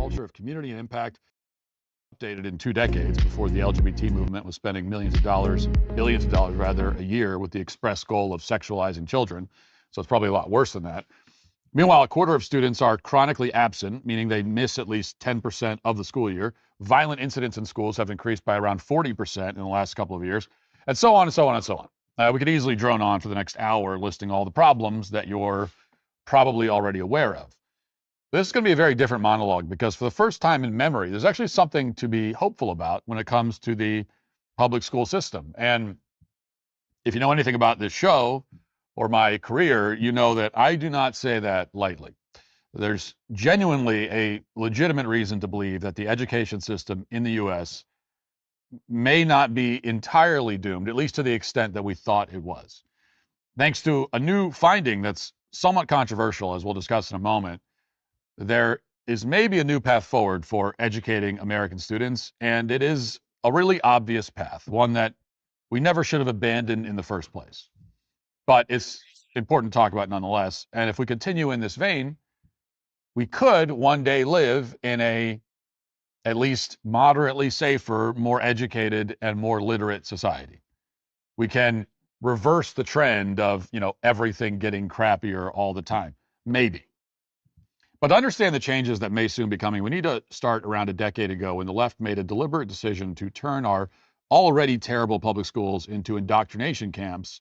culture of community and impact updated in 2 decades before the LGBT movement was spending billions of dollars rather, a year with the express goal of sexualizing children. So it's probably a lot worse than that. Meanwhile, a quarter of students are chronically absent, meaning they miss at least 10% of the school year. Violent incidents in schools have increased by around 40% in the last couple of years, and so on and so on and so on. We could easily drone on for the next hour listing all the problems that you're probably already aware of. This is going to be a very different monologue because for the first time in memory, there's actually something to be hopeful about when it comes to the public school system. And if you know anything about this show or my career, you know that I do not say that lightly. There's genuinely a legitimate reason to believe that the education system in the US may not be entirely doomed, at least to the extent that we thought it was. Thanks to a new finding that's somewhat controversial, as we'll discuss in a moment, there is maybe a new path forward for educating American students, and it is a really obvious path, one that we never should have abandoned in the first place. But it's important to talk about nonetheless. And if we continue in this vein, we could one day live in a at least moderately safer, more educated, and more literate society. We can reverse the trend of, everything getting crappier all the time. Maybe. But to understand the changes that may soon be coming, we need to start around a decade ago when the left made a deliberate decision to turn our already terrible public schools into indoctrination camps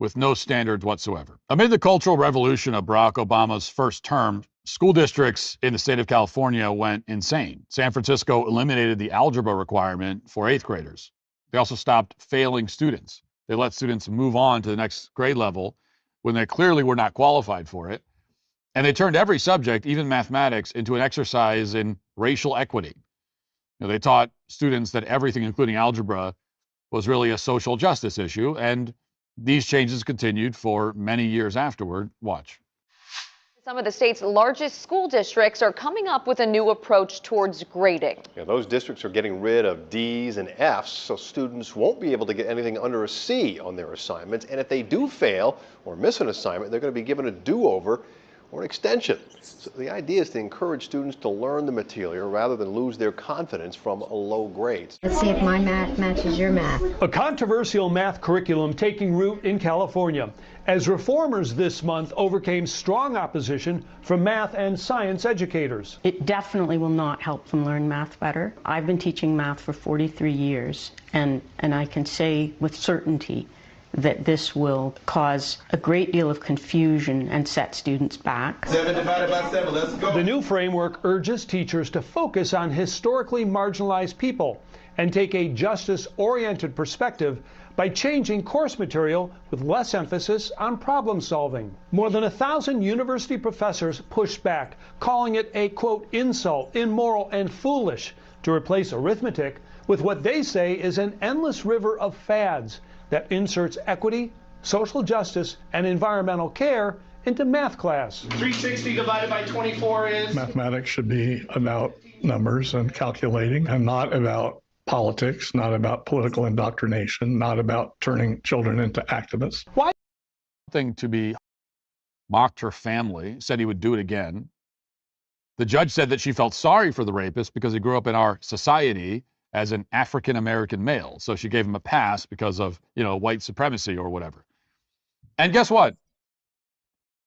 with no standards whatsoever. Amid the cultural revolution of Barack Obama's first term, school districts in the state of California went insane. San Francisco eliminated the algebra requirement for 8th graders. They also stopped failing students. They let students move on to the next grade level when they clearly were not qualified for it. And they turned every subject, even mathematics, into an exercise in racial equity. They taught students that everything, including algebra, was really a social justice issue, and these changes continued for many years afterward. Watch. Some of the state's largest school districts are coming up with a new approach towards grading. Yeah, those districts are getting rid of D's and F's, so students won't be able to get anything under a C on their assignments. And if they do fail or miss an assignment, they're going to be given a do-over or an extension. So the idea is to encourage students to learn the material rather than lose their confidence from a low grade. Let's see if my math matches your math. A controversial math curriculum taking root in California as reformers this month overcame strong opposition from math and science educators. It definitely will not help them learn math better. I've been teaching math for 43 years, and I can say with certainty that this will cause a great deal of confusion and set students back. 7 divided by 7, let's go. The new framework urges teachers to focus on historically marginalized people and take a justice-oriented perspective by changing course material with less emphasis on problem solving. More than 1,000 university professors pushed back, calling it a, quote, insult, immoral, and foolish to replace arithmetic with what they say is an endless river of fads that inserts equity, social justice, and environmental care into math class. 360 divided by 24 is? Mathematics should be about numbers and calculating, and not about politics, not about political indoctrination, not about turning children into activists. Why? Thing to be mocked her family, said he would do it again. The judge said that she felt sorry for the rapist because he grew up in our society as an African-American male. So she gave him a pass because of, white supremacy or whatever. And guess what?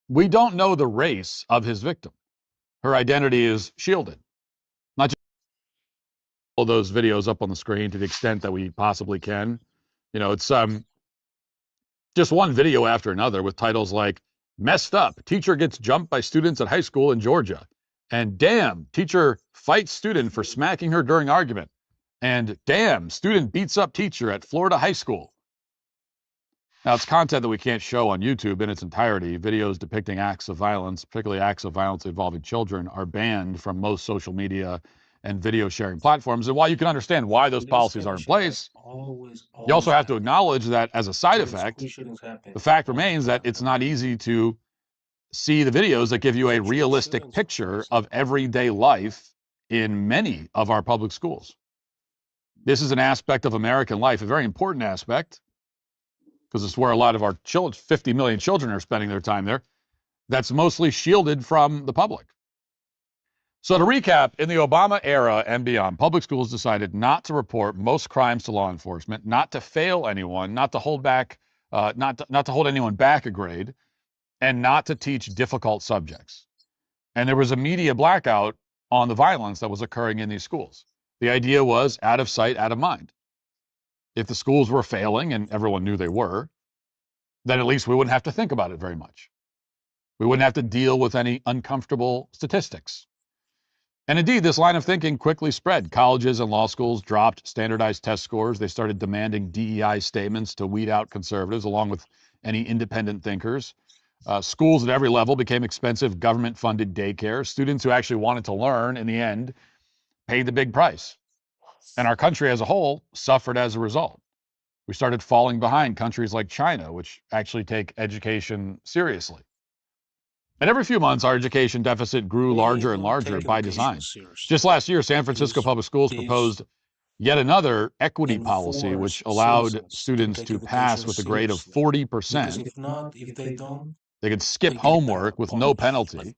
We don't know the race of his victim. Her identity is shielded. Not just all those videos up on the screen to the extent that we possibly can. It's just one video after another with titles like, "Messed Up, Teacher Gets Jumped by Students at High School in Georgia." And "Damn, Teacher Fights Student for Smacking Her During Argument." And "Damn, Student Beats Up Teacher at Florida High School." Now, it's content that we can't show on YouTube in its entirety. Videos depicting acts of violence, particularly acts of violence involving children, are banned from most social media and video sharing platforms. And while you can understand why those policies are in place, you also have to acknowledge that as a side effect, the fact remains that it's not easy to see the videos that give you a realistic picture of everyday life in many of our public schools. This is an aspect of American life, a very important aspect, because it's where a lot of our children, 50 million children, are spending their time there, that's mostly shielded from the public. So to recap, in the Obama era and beyond, public schools decided not to report most crimes to law enforcement, not to fail anyone, not to hold back, not to hold anyone back a grade, and not to teach difficult subjects. And there was a media blackout on the violence that was occurring in these schools. The idea was out of sight, out of mind. If the schools were failing, and everyone knew they were, then at least we wouldn't have to think about it very much. We wouldn't have to deal with any uncomfortable statistics. And indeed, this line of thinking quickly spread. Colleges and law schools dropped standardized test scores. They started demanding DEI statements to weed out conservatives, along with any independent thinkers. Schools at every level became expensive government-funded daycare. Students who actually wanted to learn, in the end, paid the big price. And our country as a whole suffered as a result. We started falling behind countries like China, which actually take education seriously. And every few months, our education deficit grew larger and larger by design. Just last year, San Francisco Public Schools proposed yet another equity policy, which allowed students to pass with a grade of 40%. They could skip homework with no penalty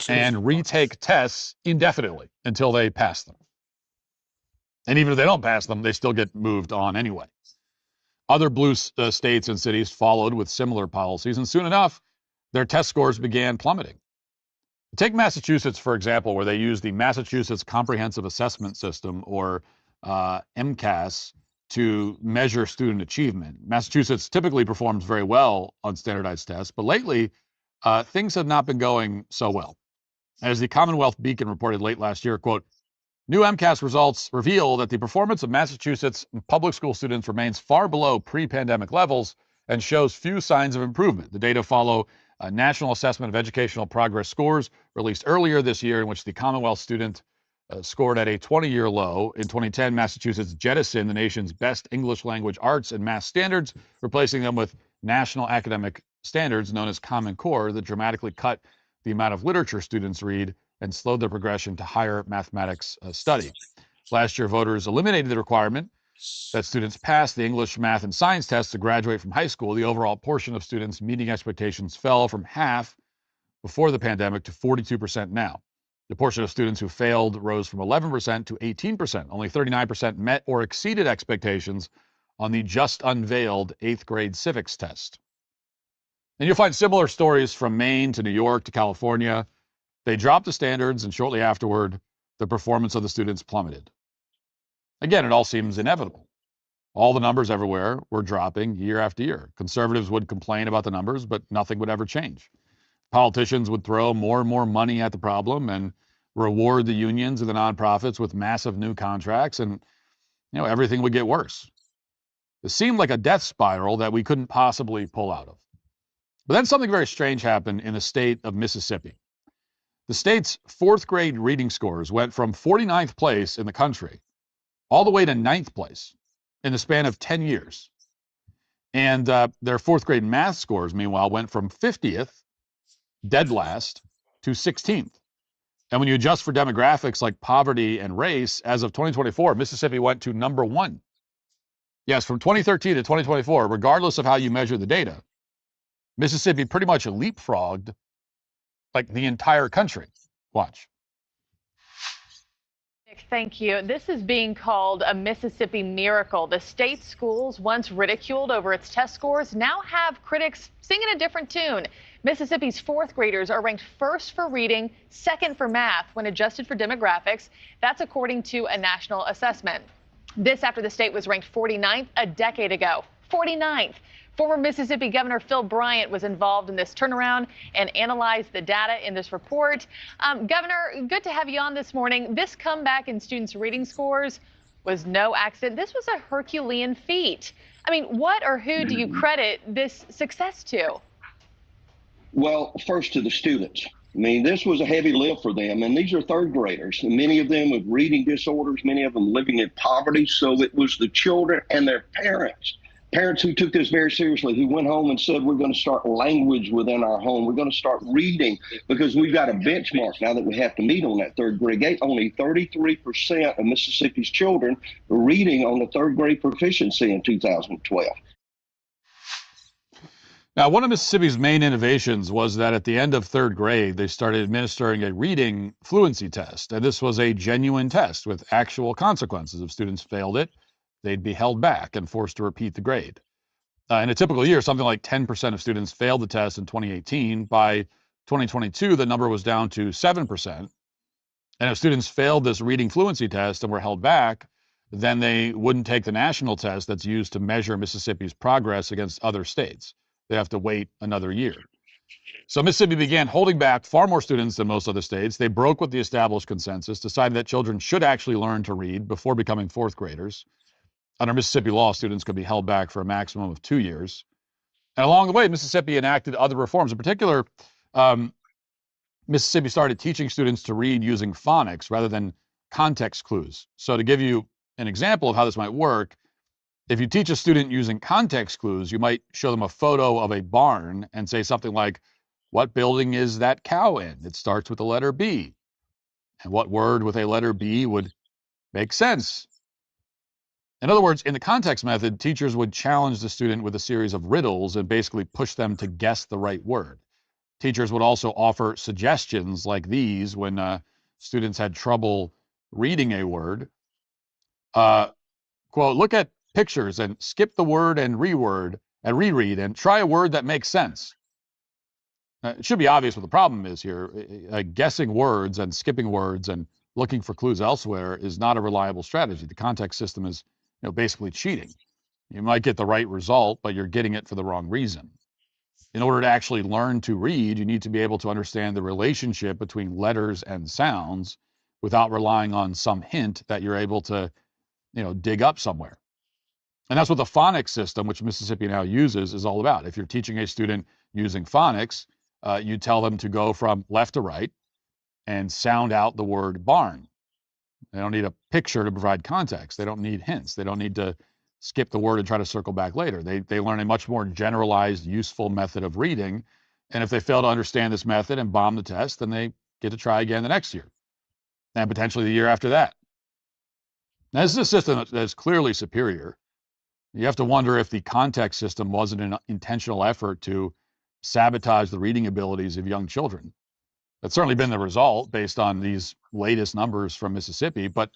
and retake tests indefinitely until they pass them. And even if they don't pass them, they still get moved on anyway. Other blue states and cities followed with similar policies, and soon enough, their test scores began plummeting. Take Massachusetts, for example, where they use the Massachusetts Comprehensive Assessment System, or MCAS, to measure student achievement. Massachusetts typically performs very well on standardized tests, but lately, things have not been going so well. As the Commonwealth Beacon reported late last year, quote, new MCAS results reveal that the performance of Massachusetts public school students remains far below pre-pandemic levels and shows few signs of improvement. The data follow a National Assessment of Educational Progress scores released earlier this year, in which the Commonwealth student scored at a 20-year low. In 2010, Massachusetts jettisoned the nation's best English language arts and math standards, replacing them with national academic standards known as Common Core that dramatically cut the amount of literature students read and slowed their progression to higher mathematics study. Last year, voters eliminated the requirement that students pass the English, math, and science tests to graduate from high school. The overall portion of students meeting expectations fell from half before the pandemic to 42% now. The portion of students who failed rose from 11% to 18%. Only 39% met or exceeded expectations on the just unveiled 8th grade civics test. And you'll find similar stories from Maine to New York to California. They dropped the standards, and shortly afterward, the performance of the students plummeted. Again, it all seems inevitable. All the numbers everywhere were dropping year after year. Conservatives would complain about the numbers, but nothing would ever change. Politicians would throw more and more money at the problem and reward the unions and the nonprofits with massive new contracts, and everything would get worse. It seemed like a death spiral that we couldn't possibly pull out of. But then something very strange happened in the state of Mississippi. The state's 4th grade reading scores went from 49th place in the country all the way to 9th place in the span of 10 years. And their 4th grade math scores, meanwhile, went from 50th, dead last, to 16th. And when you adjust for demographics like poverty and race, as of 2024, Mississippi went to number 1. Yes, from 2013 to 2024, regardless of how you measure the data, Mississippi pretty much leapfrogged like the entire country. Watch. Thank you. This is being called a Mississippi miracle. The state schools, once ridiculed over its test scores, now have critics singing a different tune. Mississippi's 4th graders are ranked 1st for reading, 2nd for math when adjusted for demographics. That's according to a national assessment. This after the state was ranked 49th a decade ago. 49th. Former Mississippi Governor Phil Bryant was involved in this turnaround and analyzed the data in this report. Governor, good to have you on this morning. This comeback in students' reading scores was no accident. This was a Herculean feat. I mean, what or who do you credit this success to? Well, first to the students. I mean, this was a heavy lift for them, and these are 3rd graders, and many of them with reading disorders, many of them living in poverty. So it was the children and their parents who took this very seriously, who went home and said, we're going to start language within our home. We're going to start reading because we've got a benchmark now that we have to meet on that 3rd grade gate. Only 33% of Mississippi's children were reading on the 3rd grade proficiency in 2012. Now, one of Mississippi's main innovations was that at the end of third grade, they started administering a reading fluency test. And this was a genuine test with actual consequences. If students failed it, they'd be held back and forced to repeat the grade. In a typical year, something like 10% of students failed the test in 2018. By 2022, the number was down to 7%. And if students failed this reading fluency test and were held back, then they wouldn't take the national test that's used to measure Mississippi's progress against other states. They have to wait another year. So Mississippi began holding back far more students than most other states. They broke with the established consensus, decided that children should actually learn to read before becoming fourth graders. Under Mississippi law, students could be held back for a maximum of 2 years. And along the way, Mississippi enacted other reforms. In particular, Mississippi started teaching students to read using phonics rather than context clues. So to give you an example of how this might work, if you teach a student using context clues, you might show them a photo of a barn and say something like, "What building is that cow in? It starts with the letter B." And what word with a letter B would make sense? In other words, in the context method, teachers would challenge the student with a series of riddles and basically push them to guess the right word. Teachers would also offer suggestions like these when students had trouble reading a word. Quote, "Look at pictures and skip the word and reread and try a word that makes sense." It should be obvious what the problem is here. Guessing words and skipping words and looking for clues elsewhere is not a reliable strategy. The context system is, basically cheating. You might get the right result, but you're getting it for the wrong reason. In order to actually learn to read, you need to be able to understand the relationship between letters and sounds without relying on some hint that you're able to, dig up somewhere. And that's what the phonics system, which Mississippi now uses, is all about. If you're teaching a student using phonics, you tell them to go from left to right and sound out the word barn. They don't need a picture to provide context. They don't need hints. They don't need to skip the word and try to circle back later. They learn a much more generalized, useful method of reading. And if they fail to understand this method and bomb the test, then they get to try again the next year and potentially the year after that. Now, this is a system that is clearly superior. You have to wonder if the context system wasn't an intentional effort to sabotage the reading abilities of young children. That's certainly been the result based on these latest numbers from Mississippi, but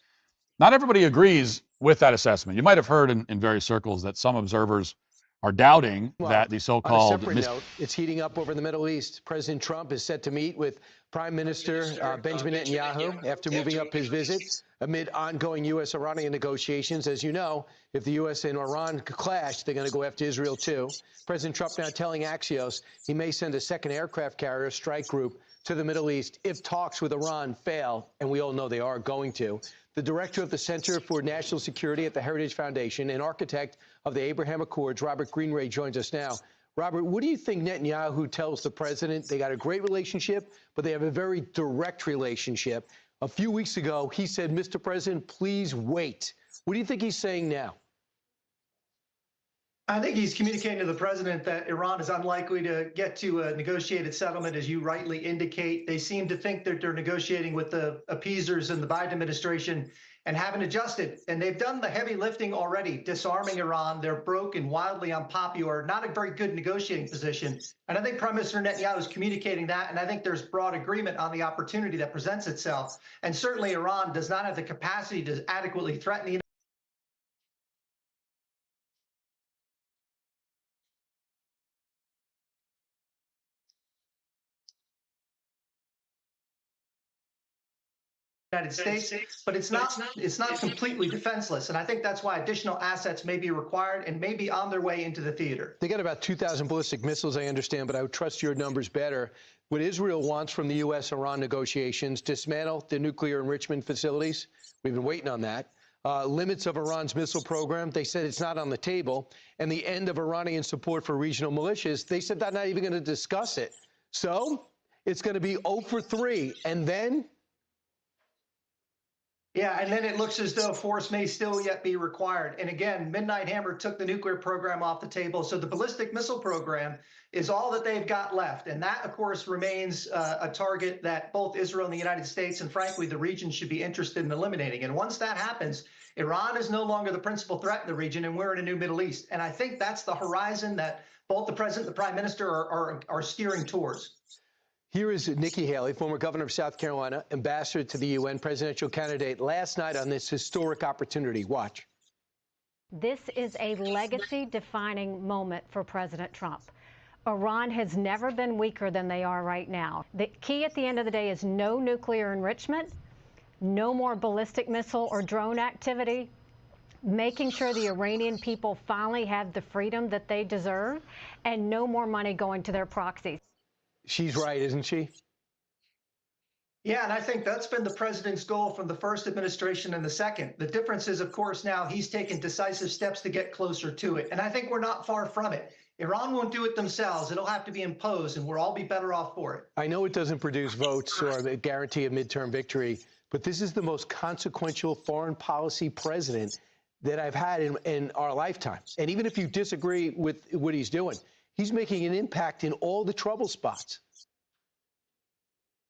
not everybody agrees with that assessment. You might have heard in various circles that some observers are doubting that the so-called... On a separate note, it's heating up over the Middle East. President Trump is set to meet with Prime Minister Benjamin Netanyahu after moving up his visit amid ongoing U.S.-Iranian negotiations. As you know, if the U.S. and Iran clash, they're going to go after Israel, too. President Trump now telling Axios he may send a second aircraft carrier strike group to the Middle East if talks with Iran fail, and we all know they are going to. The director of the Center for National Security at the Heritage Foundation and architect of the Abraham Accords, Robert Greenray, joins us now. Robert, what do you think Netanyahu tells the president? They got a great relationship, but they have a very direct relationship. A few weeks ago, he said, "Mr. President, please wait." What do you think he's saying now? I think he's communicating to the president that Iran is unlikely to get to a negotiated settlement, as you rightly indicate. They seem to think that they're negotiating with the appeasers in the Biden administration and haven't adjusted. And they've done the heavy lifting already, disarming Iran. They're broke and wildly unpopular, not a very good negotiating position. And I think Prime Minister Netanyahu is communicating that. And I think there's broad agreement on the opportunity that presents itself. And certainly Iran does not have the capacity to adequately threaten the United States, but it's not completely defenseless. And I think that's why additional assets may be required and may be on their way into the theater. They got about 2,000 ballistic missiles, I understand, but I would trust your numbers better. What Israel wants from the U.S.-Iran negotiations, dismantle the nuclear enrichment facilities. We've been waiting on that. Limits of Iran's missile program, they said it's not on the table. And the end of Iranian support for regional militias, they said they're not even going to discuss it. So it's going to be 0 for 3. And then... Yeah, and then it looks as though force may still yet be required. And again, Midnight Hammer took the nuclear program off the table. So the ballistic missile program is all that they've got left. And that, of course, remains a target that both Israel and the United States and, frankly, the region should be interested in eliminating. And once that happens, Iran is no longer the principal threat in the region, and we're in a new Middle East. And I think that's the horizon that both the president and the prime minister are steering towards. Here is Nikki Haley, former governor of South Carolina, ambassador to the UN, presidential candidate, last night on this historic opportunity. Watch. This is a legacy-defining moment for President Trump. Iran has never been weaker than they are right now. The key at the end of the day is no nuclear enrichment, no more ballistic missile or drone activity, making sure the Iranian people finally have the freedom that they deserve, and no more money going to their proxies. She's right, isn't she? Yeah, and I think that's been the president's goal from the first administration and the second. The difference is, of course, now he's taken decisive steps to get closer to it. And I think we're not far from it. Iran won't do it themselves. It'll have to be imposed, and we'll all be better off for it. I know it doesn't produce votes or a guarantee of midterm victory, but this is the most consequential foreign policy president that I've had in our lifetime. And even if you disagree with what he's doing, he's making an impact in all the trouble spots.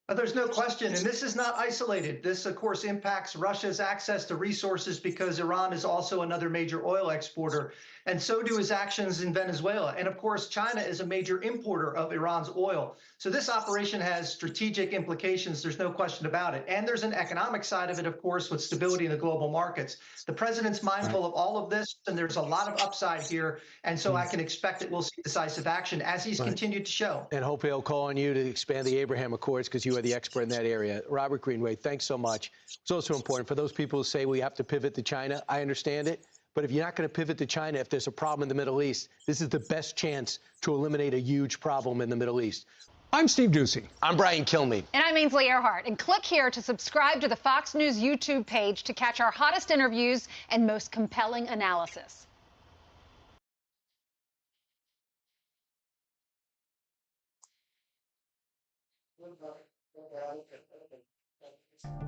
There's no question, and this is not isolated. This, of course, impacts Russia's access to resources because Iran is also another major oil exporter, and so do his actions in Venezuela. And, of course, China is a major importer of Iran's oil. So this operation has strategic implications. There's no question about it. And there's an economic side of it, of course, with stability in the global markets. The president's mindful of all of this, and there's a lot of upside here. And so I can expect that we'll see decisive action as he's continued to show. And hopefully he'll call on you to expand the Abraham Accords because you are the expert in that area. Robert Greenway, thanks so much. It's also important for those people who say we have to pivot to China. I understand it. But if you're not going to pivot to China, if there's a problem in the Middle East, this is the best chance to eliminate a huge problem in the Middle East. I'm Steve Doocy. I'm Brian Kilmeade. And I'm Ainsley Earhart. And click here to subscribe to the Fox News YouTube page to catch our hottest interviews and most compelling analysis.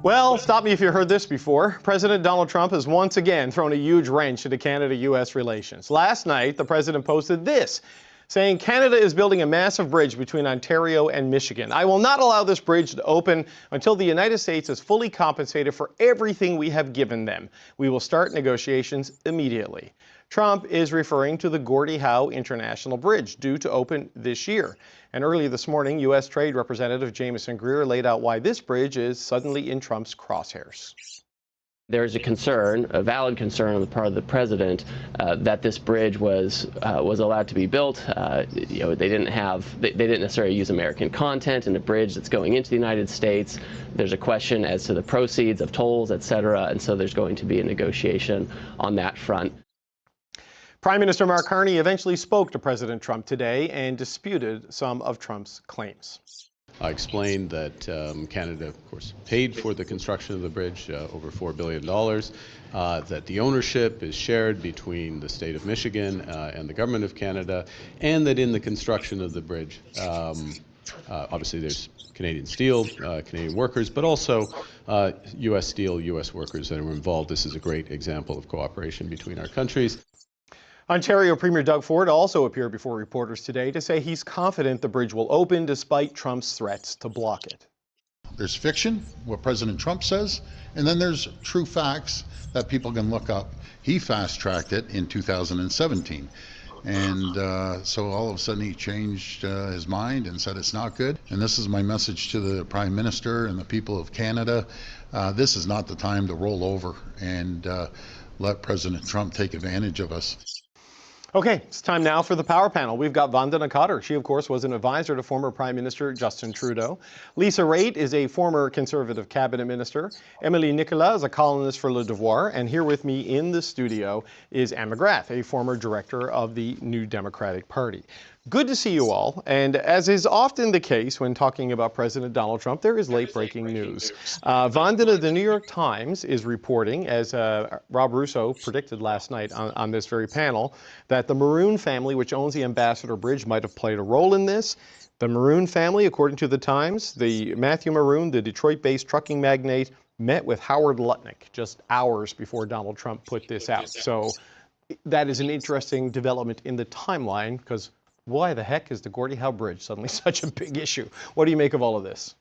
Well, stop me if you heard this before. President Donald Trump has once again thrown a huge wrench into Canada-U.S. relations. Last night, the president posted this, saying Canada is building a massive bridge between Ontario and Michigan. I will not allow this bridge to open until the United States is fully compensated for everything we have given them. We will start negotiations immediately. Trump is referring to the Gordie Howe International Bridge, due to open this year. And early this morning, U.S. Trade Representative Jamieson Greer laid out why this bridge is suddenly in Trump's crosshairs. There's a concern, a valid concern on the part of the president, that this bridge was allowed to be built. You know, they didn't necessarily use American content in a bridge that's going into the United States. There's a question as to the proceeds of tolls, et cetera, and so there's going to be a negotiation on that front. Prime Minister Mark Carney eventually spoke to President Trump today and disputed some of Trump's claims. I explained that Canada, of course, paid for the construction of the bridge, over $4 billion, that the ownership is shared between the state of Michigan and the government of Canada, and that in the construction of the bridge, obviously there's Canadian steel, Canadian workers, but also U.S. steel, U.S. workers that are involved. This is a great example of cooperation between our countries. Ontario Premier Doug Ford also appeared before reporters today to say he's confident the bridge will open despite Trump's threats to block it. There's fiction, what President Trump says, and then there's true facts that people can look up. He fast-tracked it in 2017. And so all of a sudden he changed his mind and said it's not good. And this is my message to the Prime Minister and the people of Canada. This is not the time to roll over and let President Trump take advantage of us. Okay, it's time now for the Power Panel. We've got Vandana Cotter. She, of course, was an advisor to former Prime Minister Justin Trudeau. Lisa Raitt is a former Conservative cabinet minister. Emily Nicolas is a columnist for Le Devoir. And here with me in the studio is Anne McGrath, a former director of the New Democratic Party. Good to see you all. And as is often the case when talking about President Donald Trump, there is late-breaking news. Vandana, the New York Times is reporting, as Rob Russo predicted last night on this very panel, that the Maroon family, which owns the Ambassador Bridge, might have played a role in this. The Maroon family, according to the Times, the Matthew Maroon, the Detroit-based trucking magnate, met with Howard Lutnick just hours before Donald Trump put this out. So that is an interesting development in the timeline, because why the heck is the Gordie Howe Bridge suddenly such a big issue? What do you make of all of this?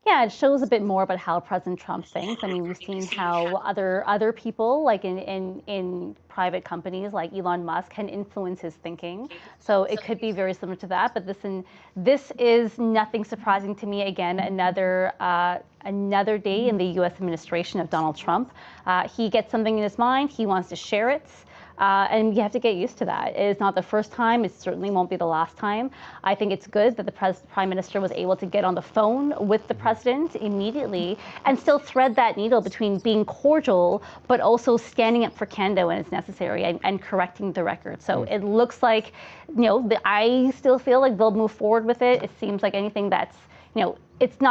Yeah, it shows a bit more about how President Trump thinks. I mean, we've seen how other people, like in private companies like Elon Musk, can influence his thinking. So it could be very similar to that. But this is nothing surprising to me. Again, another day in the U.S. administration of Donald Trump. He gets something in his mind. He wants to share it. And you have to get used to that. It is not the first time. It certainly won't be the last time. I think it's good that the Prime Minister was able to get on the phone with the President immediately and still thread that needle between being cordial but also standing up for Canada when it's necessary and correcting the record. So it looks like, I still feel like they'll move forward with it. It seems like anything that's, it's not